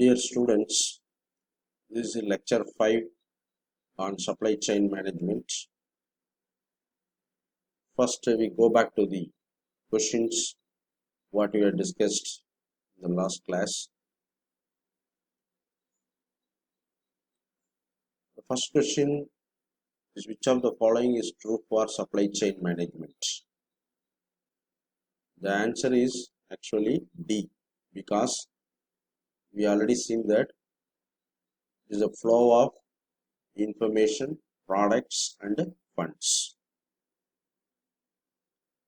Dear students, this is lecture 5 on supply chain management. First, we go back to the questions what we had discussed in the last class. The first question is, which of the following is true for supply chain management? The answer is actually D, because we already seen that it is a flow of information, products and funds.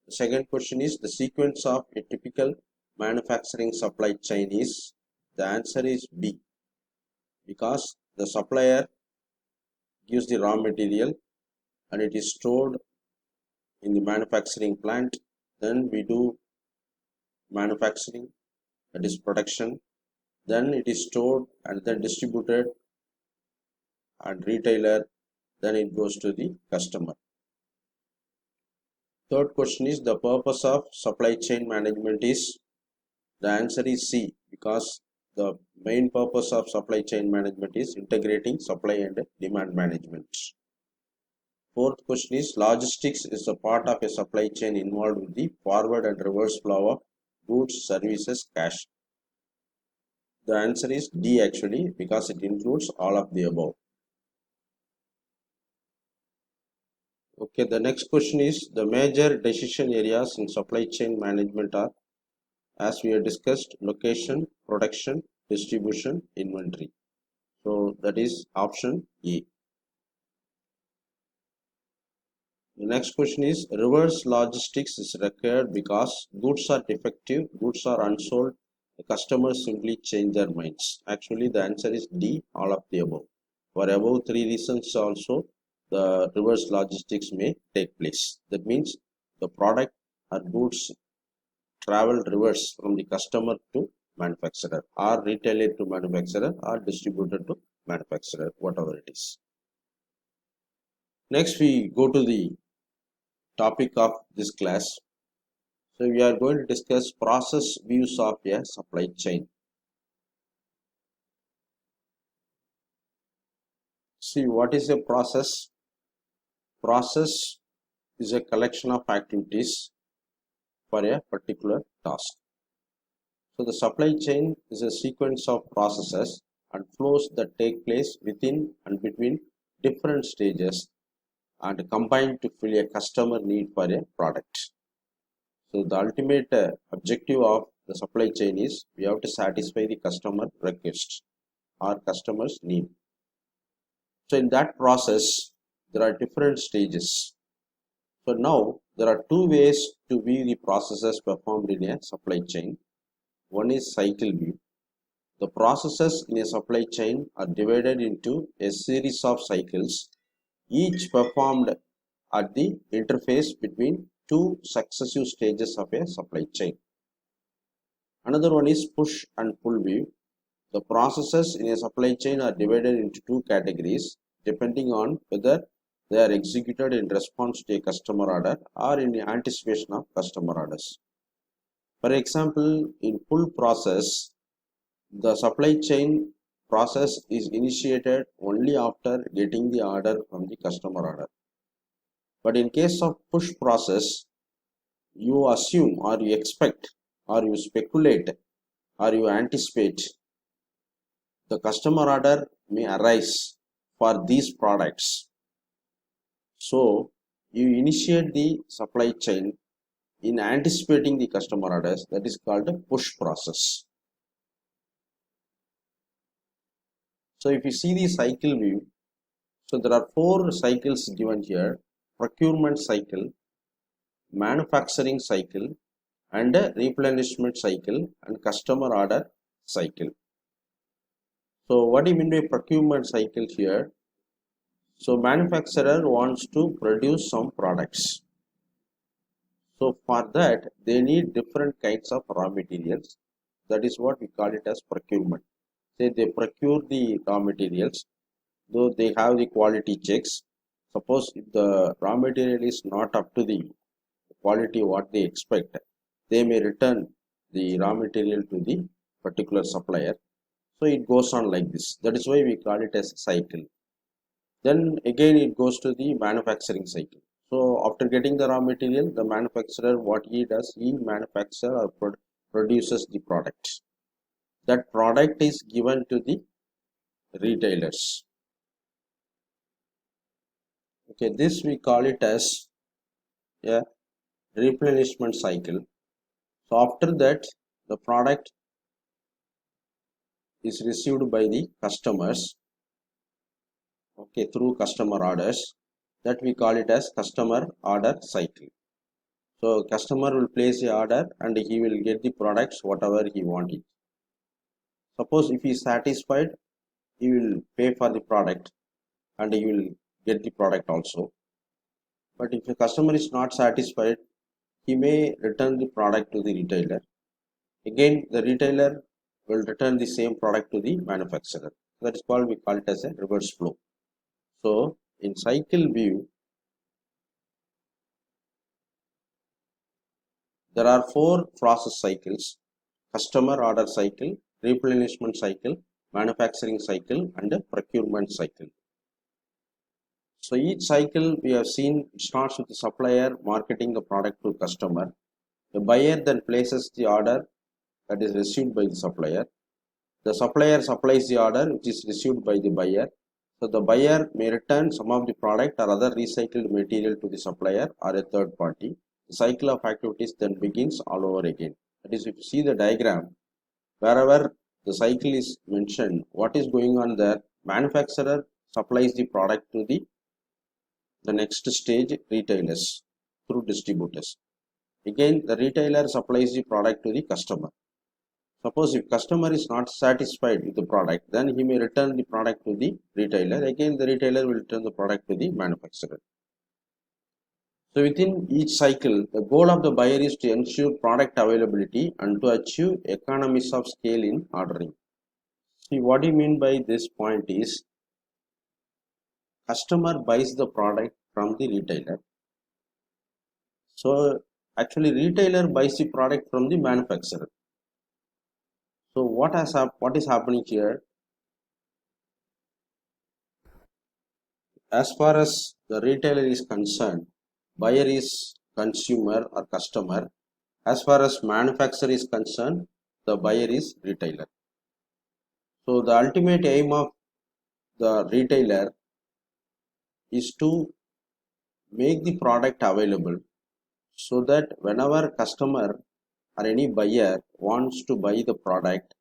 The second question is, the sequence of a typical manufacturing supply chain is. The answer is B, because the supplier gives the raw material and it is stored in the manufacturing plant. Then we do manufacturing, that is production. Then it is stored and then distributed and retailer. Then it goes to the customer. Third question is, the purpose of supply chain management is. The answer is C, because the main purpose of supply chain management is integrating supply and demand management. Fourth question is, logistics is a part of a supply chain involved with the forward and reverse flow of goods, services, cash. The answer is D actually, because it includes all of the above. Okay, the next question is, the major decision areas in supply chain management are, as we have discussed, location, production, distribution, inventory. So that is option E. The next question is, reverse logistics is required because goods are defective, goods are unsold, the customers simply change their minds. Actually, the answer is D, all of the above. For above three reasons also, the reverse logistics may take place. That means the product or goods travel reverse from the customer to manufacturer, or retailer to manufacturer, or distributor to manufacturer, whatever it is. Next, we go to the topic of this class. So we are going to discuss process views of a supply chain. See, what is a process? Process is a collection of activities for a particular task. So the supply chain is a sequence of processes and flows that take place within and between different stages and combine to fill a customer need for a product. So the ultimate objective of the supply chain is we have to satisfy the customer request or customer's need. So in that process, there are different stages. So now there are two ways to view the processes performed in a supply chain. One is cycle view. The processes in a supply chain are divided into a series of cycles, each performed at the interface between two successive stages of a supply chain. Another one is push and pull view. The processes in a supply chain are divided into two categories depending on whether they are executed in response to a customer order or in anticipation of customer orders. For example, in pull process, the supply chain process is initiated only after getting the order from the customer order. But in case of push process, you assume or you expect or you speculate or you anticipate the customer order may arise for these products. So you initiate the supply chain in anticipating the customer orders. That is called a push process. So if you see the cycle view, so there are four cycles given here: procurement cycle, manufacturing cycle, and a replenishment cycle, and customer order cycle. So what do you mean by procurement cycle here? So manufacturer wants to produce some products. So for that they need different kinds of raw materials. That is what we call it as procurement. Say they procure the raw materials, though they have the quality checks. Suppose if the raw material is not up to the quality what they expect, they may return the raw material to the particular supplier. So it goes on like this. That is why we call it as a cycle. Then again it goes to the manufacturing cycle. So after getting the raw material, the manufacturer, what he does, he manufactures or produces the product. That product is given to the retailers. Okay, this we call it as a replenishment cycle. So after that, the product is received by the customers, okay, through customer orders. That we call it as customer order cycle. So customer will place a order and he will get the products whatever he wanted. Suppose if he is satisfied, he will pay for the product and he will get the product also. But if a customer is not satisfied, he may return the product to the retailer. Again, the retailer will return the same product to the manufacturer. That is called, we call it as a reverse flow. So in cycle view, there are 4 process cycles: customer order cycle, replenishment cycle, manufacturing cycle, and a procurement cycle. So each cycle we have seen starts with the supplier marketing the product to customer. The buyer then places the order that is received by the supplier. The supplier supplies the order which is received by the buyer. So the buyer may return some of the product or other recycled material to the supplier or a third party. The cycle of activities then begins all over again. That is, if you see the diagram, wherever the cycle is mentioned, what is going on there? Manufacturer supplies the product to the next stage retailers through distributors. Again, the retailer supplies the product to the customer. Suppose if customer is not satisfied with the product, then he may return the product to the retailer. Again, the retailer will return the product to the manufacturer. So within each cycle, the goal of the buyer is to ensure product availability and to achieve economies of scale in ordering. See, what do you mean by this point is, customer buys the product from the retailer. So actually retailer buys the product from the manufacturer. So what is happening here? As far as the retailer is concerned, buyer is consumer or customer. As far as manufacturer is concerned, the buyer is retailer. So the ultimate aim of the retailer is to make the product available so that whenever customer or any buyer wants to buy the product,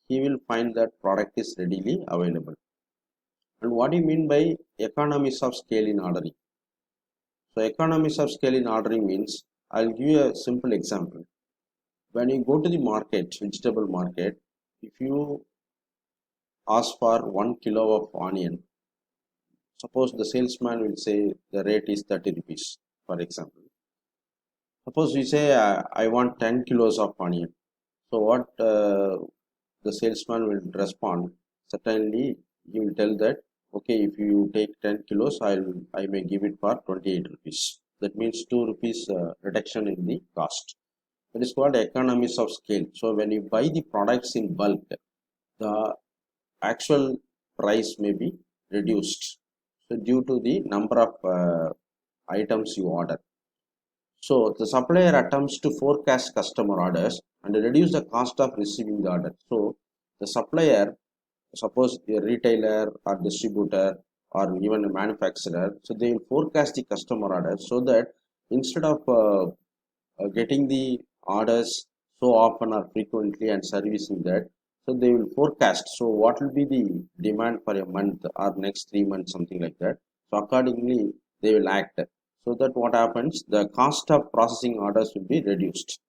he will find that product is readily available. And what do you mean by economies of scale in ordering? So economies of scale in ordering means, I'll give you a simple example. When you go to the market, vegetable market, if you ask for 1 kilo of onion, suppose the salesman will say the rate is 30 rupees, for example. Suppose we say I want 10 kilos of onion. So what the salesman will respond, certainly he will tell that, okay, if you take 10 kilos, I may give it for 28 rupees. That means 2 rupees reduction in the cost. That is called economies of scale. So when you buy the products in bulk, the actual price may be reduced. So due to the number of items you order. So the supplier attempts to forecast customer orders and reduce the cost of receiving the order. So the supplier, suppose a retailer or distributor or even a manufacturer, so they will forecast the customer orders so that instead of getting the orders so often or frequently and servicing that, so they will forecast. So what will be the demand for a month or next 3 months, something like that. So accordingly, they will act. So that what happens, the cost of processing orders will be reduced.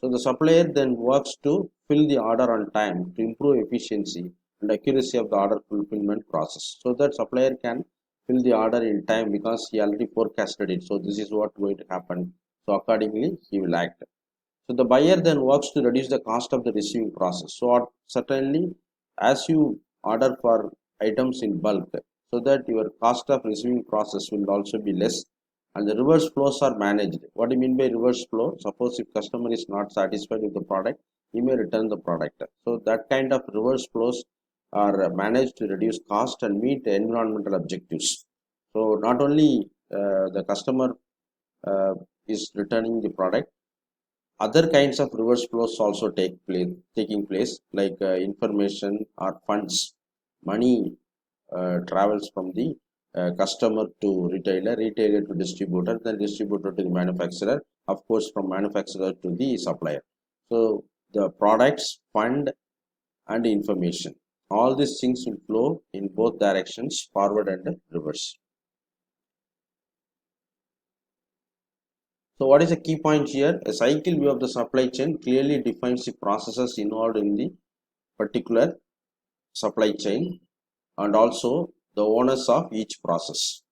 So the supplier then works to fill the order on time to improve efficiency and accuracy of the order fulfillment process. So that supplier can fill the order in time because he already forecasted it. So this is what going to happen. So accordingly, he will act. So the buyer then works to reduce the cost of the receiving process. So certainly, as you order for items in bulk, so that your cost of receiving process will also be less, and the reverse flows are managed. What do you mean by reverse flow? Suppose if customer is not satisfied with the product, he may return the product. So that kind of reverse flows are managed to reduce cost and meet environmental objectives. So not only the customer is returning the product, other kinds of reverse flows also taking place, like information or funds, money travels from the customer to retailer, retailer to distributor, then distributor to the manufacturer, of course from manufacturer to the supplier. So the products, fund and information, all these things will flow in both directions, forward and reverse. So what is the key point here? A cycle view of the supply chain clearly defines the processes involved in the particular supply chain and also the owners of each process.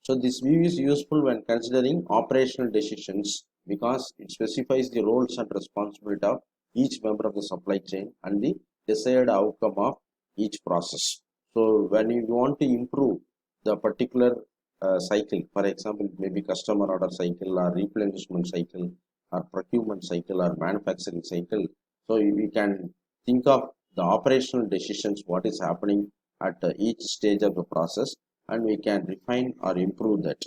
So this view is useful when considering operational decisions because it specifies the roles and responsibility of each member of the supply chain and the desired outcome of each process. So when you want to improve the particular cycle, for example, maybe customer order cycle or replenishment cycle or procurement cycle or manufacturing cycle, so we can think of the operational decisions, what is happening at each stage of the process, and we can refine or improve that.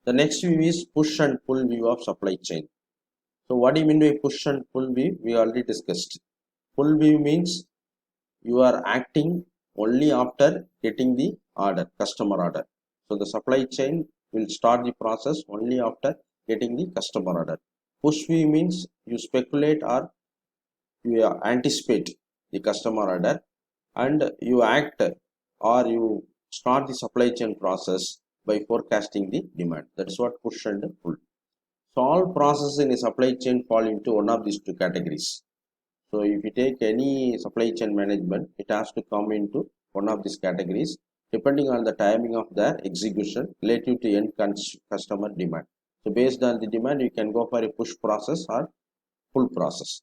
The next view is push and pull view of supply chain. So what do you mean by push and pull view? We already discussed. Pull view means you are acting only after getting the order, customer order. So the supply chain will start the process only after getting the customer order. Push view means you speculate or you anticipate the customer order and you act or you start the supply chain process by forecasting the demand. That is what push and pull. So all processes in a supply chain fall into one of these two categories. So if you take any supply chain management, it has to come into one of these categories depending on the timing of the execution relative to end customer demand. So based on the demand, you can go for a push process or pull process.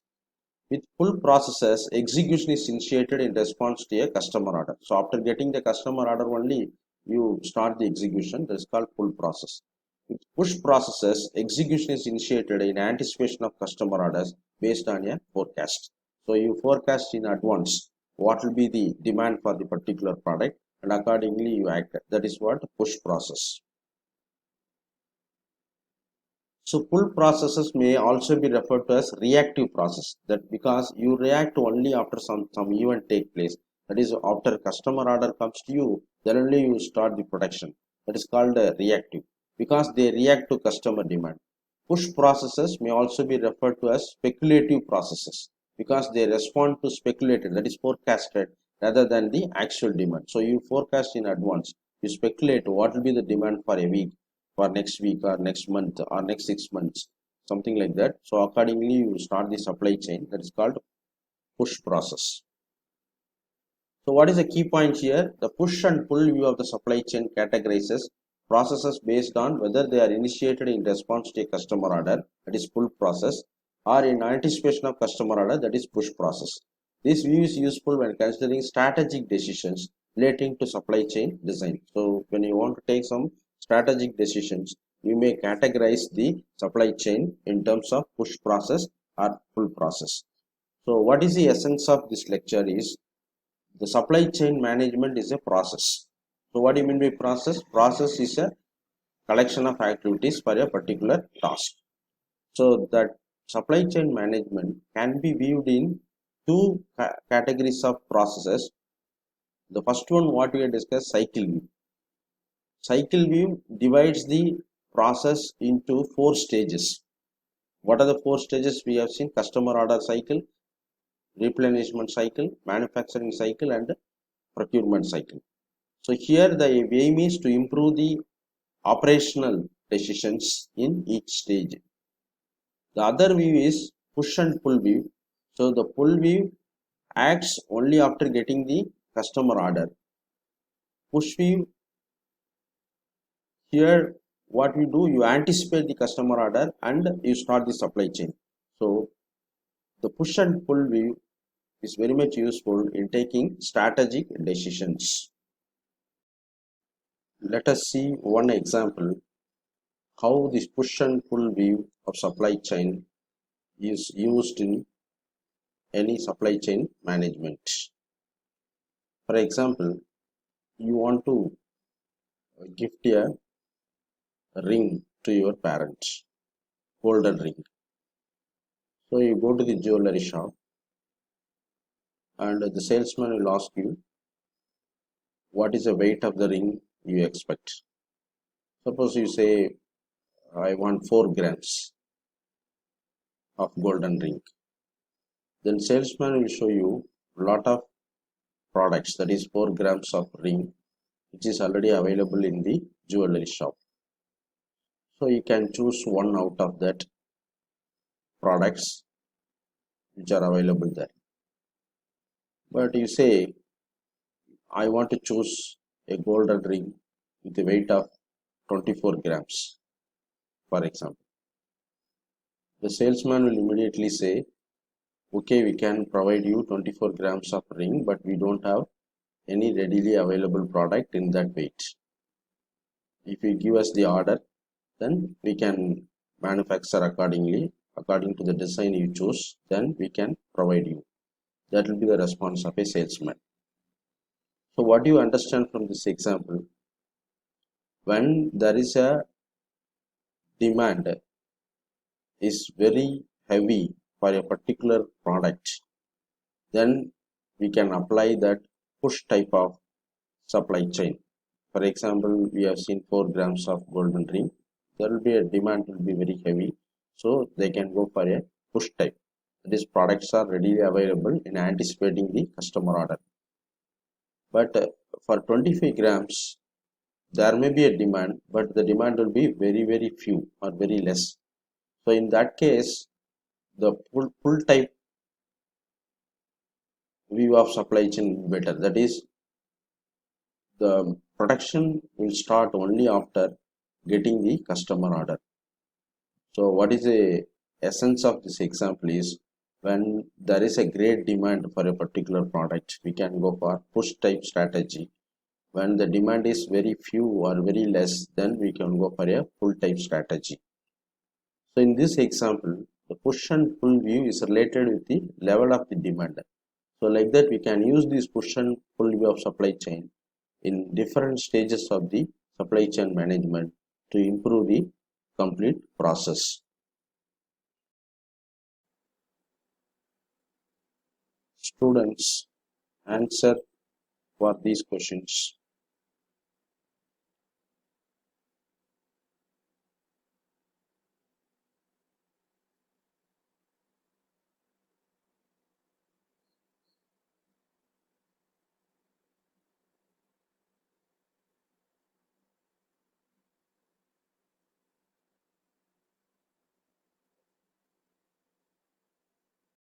With pull processes, execution is initiated in response to a customer order. So after getting the customer order only, you start the execution. That is called pull process. With push processes, execution is initiated in anticipation of customer orders based on a forecast. So you forecast in advance what will be the demand for the particular product and accordingly you act. That is what push process. So pull processes may also be referred to as reactive process, that because you react only after some event take place. That is after customer order comes to you, then only you start the production. That is called reactive because they react to customer demand. Push processes may also be referred to as speculative processes because they respond to speculated, that is forecasted rather than the actual demand. So you forecast in advance. You speculate what will be the demand for a week, for next week or next month or next 6 months, something like that. So accordingly you start the supply chain. That is called push process. So what is the key point here? The push and pull view of the supply chain categorizes processes based on whether they are initiated in response to a customer order, that is pull process, or in anticipation of customer order, that is push process. This view is useful when considering strategic decisions relating to supply chain design. So when you want to take some strategic decisions, you may categorize the supply chain in terms of push process or pull process. So what is the essence of this lecture is the supply chain management is a process. So what do you mean by process? Process is a collection of activities for a particular task. So that supply chain management can be viewed in two categories of processes. The first one, what we have discussed, cycle view. Cycle view divides the process into 4 stages. What are the 4 stages we have seen? Customer order cycle, replenishment cycle, manufacturing cycle, and procurement cycle. So here the aim is to improve the operational decisions in each stage. The other view is push and pull view. So the pull view acts only after getting the customer order. Push view, here what we do, you anticipate the customer order and you start the supply chain. So the push and pull view is very much useful in taking strategic decisions. Let us see one example how this push and pull view of supply chain is used in any supply chain management. For example, you want to gift a ring to your parents, golden ring. So you go to the jewelry shop and the salesman will ask you what is the weight of the ring you expect. Suppose you say I want 4 grams of golden ring. Then salesman will show you lot of products, that is 4 grams of ring, which is already available in the jewelry shop. So you can choose one out of that products which are available there. But you say I want to choose a golden ring with a weight of 24 grams, for example. The salesman will immediately say, okay, we can provide you 24 grams of ring, but we don't have any readily available product in that weight. If you give us the order, then we can manufacture accordingly, according to the design you choose, then we can provide you. That will be the response of a salesman. So what do you understand from this example? When there is a demand is very heavy for a particular product, then we can apply that push type of supply chain. For example, we have seen 4 grams of golden ring. There will be a demand will be very heavy, so they can go for a push type. These products are readily available in anticipating the customer order. But for 25 grams, there may be a demand, but the demand will be very few or very less. So in that case, the pull type view of supply chain better. That is, the production will start only after getting the customer order. So what is the essence of this example is, when there is a great demand for a particular product, we can go for push type strategy. When the demand is very few or very less, then we can go for a pull type strategy. So in this example, the push and pull view is related with the level of the demand. So like that, we can use this push and pull view of supply chain in different stages of the supply chain management to improve the complete process. Students, answer for these questions.